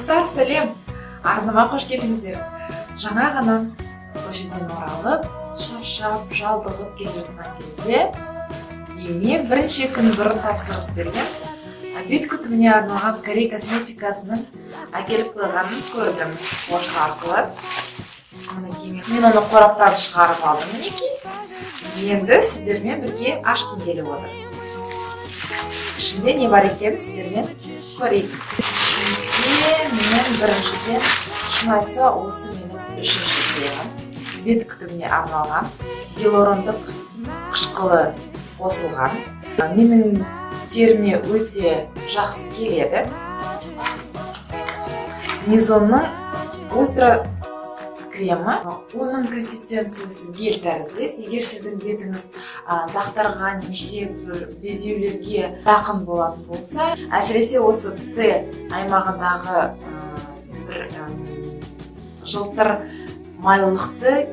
Достар, сәлем! Арныма қош келдіңіздер. Жаңа ғана көшеден оралып, шаршап, жалдығып келе жатқан кезде үйіме бірінші күн бұрын тапсырыс берген обед күтіміне арналған Корей косметикасының әкеліп қойғанын көрдім пошта арқылы. Мен оны қораптан шығарып алдым. Енді сіздермен бірге ашқым келіп отыр. Ішінде не бар екенін сіздермен көрейік. Мен біріншіден шын айтса осы менің үшінші кремім. Бет күтіміне арналған гиалурондық қышқылы қосылған. Менің теріме өте жақсы келеді. Мизонның ультра кремі. Оның консистенциясы гель тәріздес. Егер сіздің бетіңіз дақтарға немесе безеулерге жақын болатын болса, әсіресе осы Т аймағындағы бір жылтыр майлылықты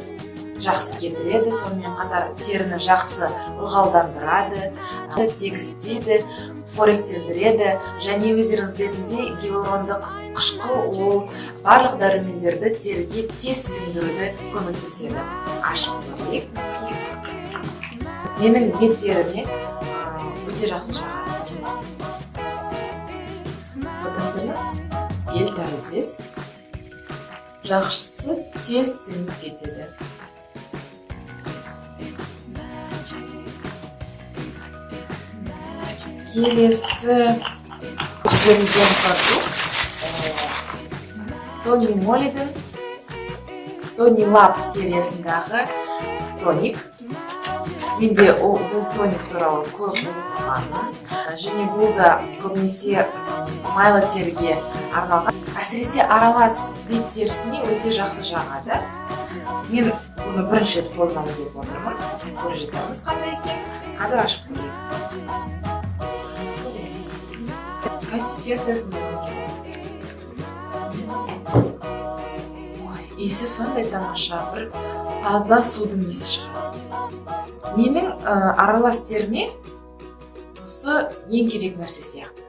жақсы кетіреді, сонымен қатар теріні жақсы ылғалдандырады, тегістейді, қоректендіреді, және өздеріңіз білетіндей гиалурондық қышқыл ол барлық дәрумендерді теріге тез сіңдіруді көмектеседі. Ашып көрейік. Менің бет теріме өте жақсы жағады. Көрдіңіздер ме? Гель тәріздес. Жақсы тез сіңіп кетеді. Келесі жіберілген продукт Тони Молидің Тони Лаб сериясындағы тоник. Менде бұл тоник туралы көп оқығанмын. Және бұл да көбінесе майлы теріге арналған. Әсіресе аралас бет терісіне өте жақсы жағады. Мен бұны бірінші рет қолданамын деп отырмын. Көріп жатармыз қандай екен. Қазір ашып көрейік. Консистенциясын иісі сондай тамаша, бір таза судың иісі шығады. Менің аралас теріме осы ең керек нәрсе сияқты.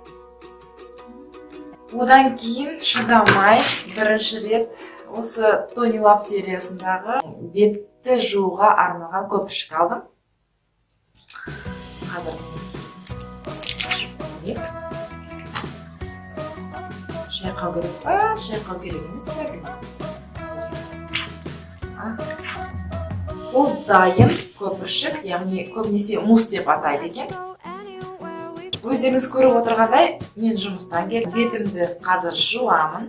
Одан кейін шыдамай бірінші рет осы Тони Лаб сериясындағы бетті жууға арналған көпіршік алдым. Қазір шайқау керек па, шайқау керек емес па? Ол дайын көпіршік, яғни көбінесе мусс деп атайды екен. Өздеріңіз көріп отырғандай, мен жұмыстан келіп, бетімді қазір жуамын.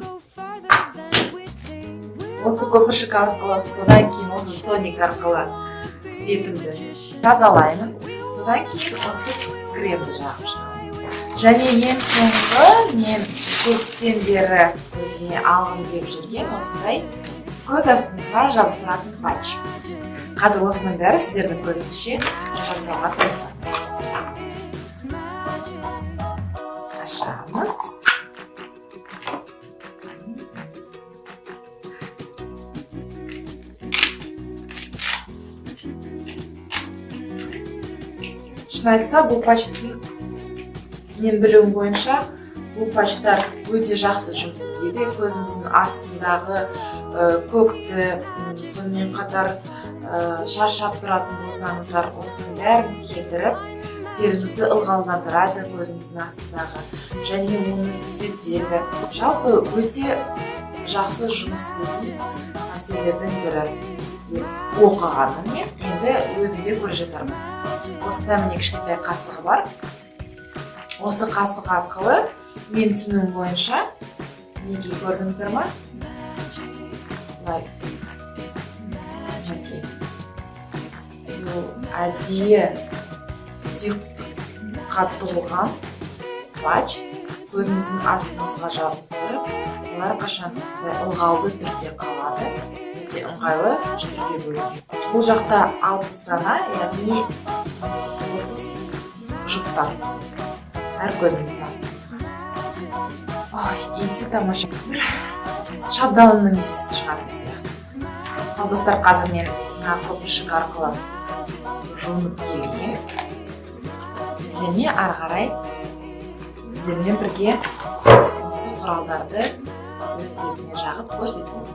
Осы көпіршік арқылы, содан кейін осы тоник арқылы бетімді тазалаймын. Содан кейін осы кремді жағып шығамын. Және ең соңғы мен көптен бері өзіме алғым келіп жүрген осындай көз астыңызға жабыстыратын патч. Қазір осының бәрі сіздердің көзіңізше жасауға тырысамын. Ашамыз. Шын айтса, бұл патчтың мен білуім бойынша бұл патчтар өте жақсы жұмыс істейді. Көзіміздің астындағы көкті, сонымен қатар шаршап тұратын болсаңыздар, осының бәрін кетіріп, теріңізді ылғалдандырады көзіңіздің астындағы, және оны түзетеді. Жалпы өте жақсы жұмыс істейтін нәрселердің бірі деп оқығанмын мен. Енді өзімде көре жатармын. Осында міне кішкентай қасығы бар. Осы қасық арқылы мен түсінуім бойынша, неге көрдіңіздер ма? Әдейі сүйекқа толған патч көзіміздің астымызға жабыстырып, олар қашан осындай ылғалды түрде қалады. Өте ыңғайлы үш түрге бөлінген. Бұл жақта 60 дана, яғни 30 жұптан әр көзіміздің астымызға. Иісі тамаша. Шабдалының иісі шығатын сияқты. Ал достар, қазір мен көпіршік арқылы жуынып келген. Және ары қарай сіздермен бірге осы құралдарды өз бетіме жағып көрсетемін.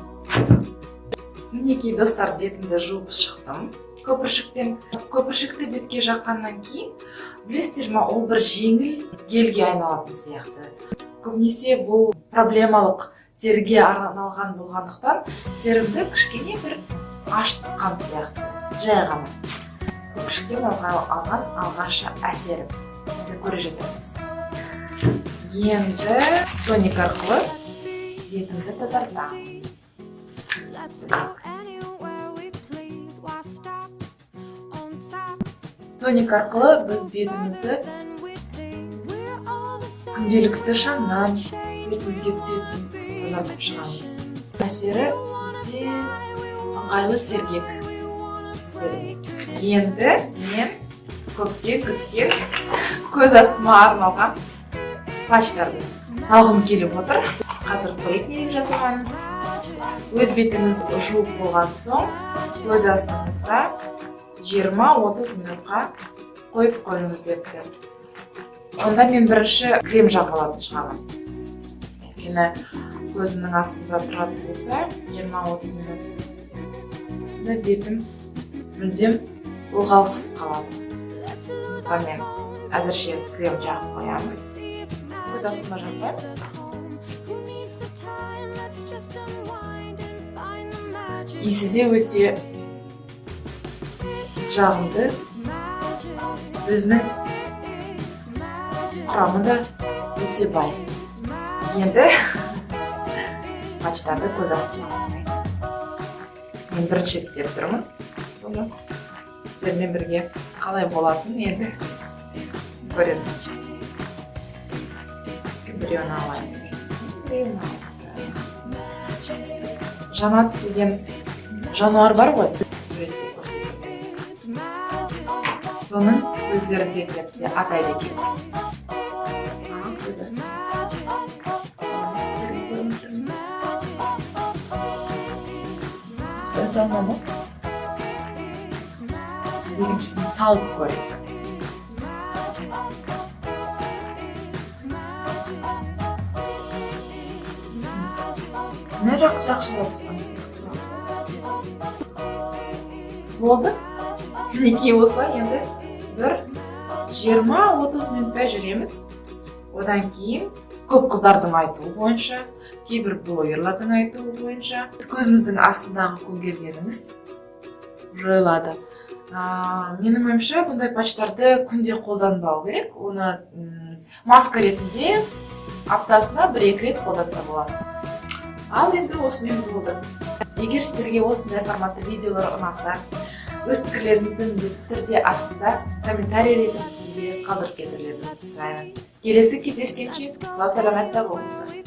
Мінекей достар, бетімді жуып шықтым көпіршікті бетке жаққаннан кейін, білесіздер ме, ол бір жеңіл гельге айналатын сияқты. Көбінесе бұл проблемалық терге арналған болғандықтан терімді кішкене бір ашытқан сияқты, жай ғана. Көпіршіктен алған алғашы әсерім, енді көре жатырмыз. Енді тоник арқылы бетімді тазартамын. Тоник арқылы біз бетімізді күнделікті шаңнан бетімізге түсетін тазартып шығамыз. Әсері өте ыңғайлы сергек. Енді мен көптен күткен көз астыма арналған патчтарды салғым келіп отыр. Қазір көрейік не деп жазылғанын. Өз бетіңізді жуып болған соң, көз астыңызға 20-30 минутқа қойып қойыңыз депті. Онда мен бірінші крем жағып алатын шығамын. Өйткені көзімнің астында тұратын болса, 20-30 минут бетім мүлдем ылғалсыз қалады. Сондықтан мен әзірше крем жағып қоямын. Көз астыма жақпаймын. Иісі де өте жағымды, өзінің құрамы да өте бай. Енді патчтарды көз астыма салайын. Мен бірінші істеп тұрмын. Бұны сіздермен бірге қалай болатынын енді көреміз. Біреуін алайын. Жанат деген жануар бар ғой, суретте көрсетеді. Соның өздері де атайды екен. Салма ма? Екіншісін салып көрейік. Не жақсы жабысқан болды. Мінекей осылай енді бір 20-30 минуттай жүреміз. Одан кейін көп қыздардың айтуы бойынша, кейбір блогерлардың айтуы бойынша көзіміздің астындағы көгергеніміз жойылады. Менің ойымша бұндай патчтарды күнде қолданбау керек. Оны маска ретінде аптасына 1-2 рет қолданса болады. Ал енді осымен болды. Егер сіздерге осындай форматты видеолар ұнаса, өз пікірлеріңізді міндетті түрде астында комментарий ретінде қалдырып кетулеріңізді сұраймын. Келесі кездескенше сау саламатта болыңыздар.